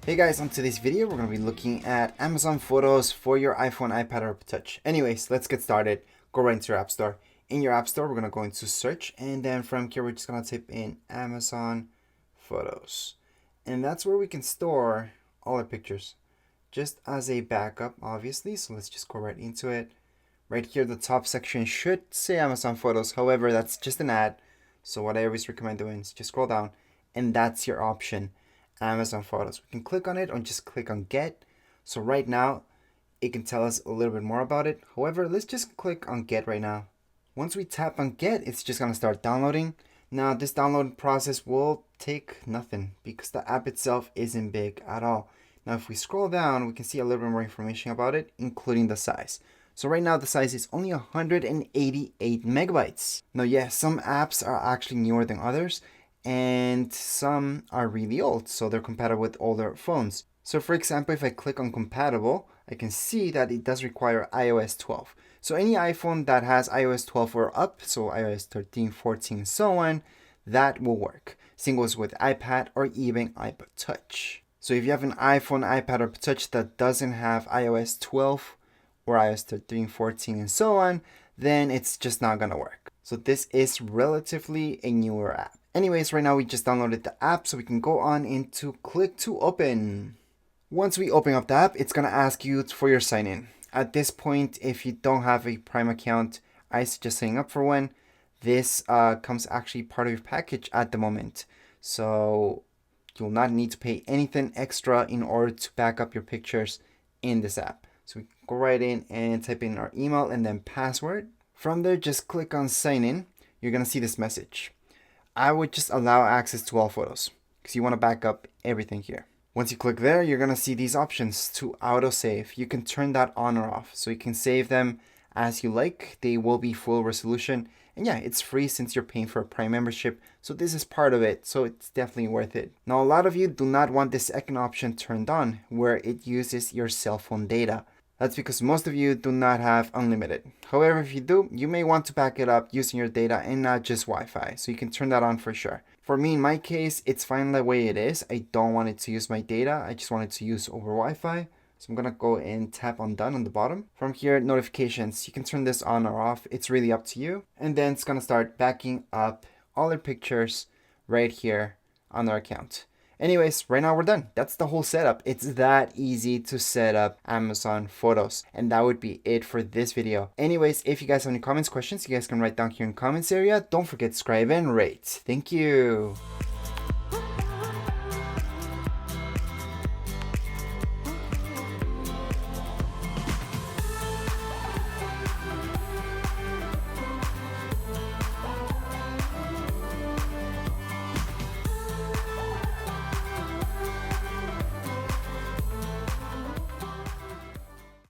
Hey guys, on today's video we're going to be looking at Amazon Photos for your iPhone, iPad, or Touch. Anyways, let's get started. Go right into your App Store. In your App Store, we're going to go into search, and then from here we're just going to type in Amazon Photos. And that's where we can store all our pictures, just as a backup, obviously. So let's just go right into it. Right here, the top section should say Amazon Photos. However, that's just an ad. So what I always recommend doing is just scroll down, and that's your option. Amazon Photos. We can click on it or just click on Get. So right now, it can tell us a little bit more about it. However, let's just click on Get right now. Once we tap on Get, it's just gonna start downloading. Now, this download process will take nothing because the app itself isn't big at all. Now, if we scroll down, we can see a little bit more information about it, including the size. So right now, the size is only 188 megabytes. Now, yes, some apps are actually newer than others, and some are really old, so they're compatible with older phones. So for example, if I click on compatible, I can see that it does require iOS 12. So any iPhone that has iOS 12 or up, so iOS 13, 14, and so on, that will work. Same goes with iPad or even iPod Touch. So if you have an iPhone, iPad, or Touch that doesn't have iOS 12 or iOS 13, 14, and so on, then it's just not gonna work. So this is relatively a newer app. Anyways, right now we just downloaded the app, so we can go on into click to open. Once we open up the app, it's gonna ask you for your sign in. At this point, if you don't have a Prime account, I suggest signing up for one. This comes actually part of your package at the moment. So you'll not need to pay anything extra in order to back up your pictures in this app. So we go right in and type in our email and then password. From there, just click on sign in. You're gonna see this message. I would just allow access to all photos because you want to back up everything here. Once you click there, you're going to see these options to autosave. You can turn that on or off, so you can save them as you like. They will be full resolution. And yeah, it's free since you're paying for a Prime membership, so this is part of it, so it's definitely worth it. Now, a lot of you do not want this second option turned on, where it uses your cell phone data. That's because most of you do not have unlimited. However, if you do, you may want to back it up using your data and not just Wi-Fi. So you can turn that on for sure. For me, in my case, it's fine the way it is. I don't want it to use my data. I just want it to use over Wi-Fi. So I'm gonna go and tap on done on the bottom. From here, notifications. You can turn this on or off. It's really up to you. And then it's gonna start backing up all our pictures right here on our account. Anyways, right now we're done. That's the whole setup. It's that easy to set up Amazon Photos. And that would be it for this video. Anyways, if you guys have any comments, questions, you guys can write down here in the comments area. Don't forget to subscribe and rate. Thank you.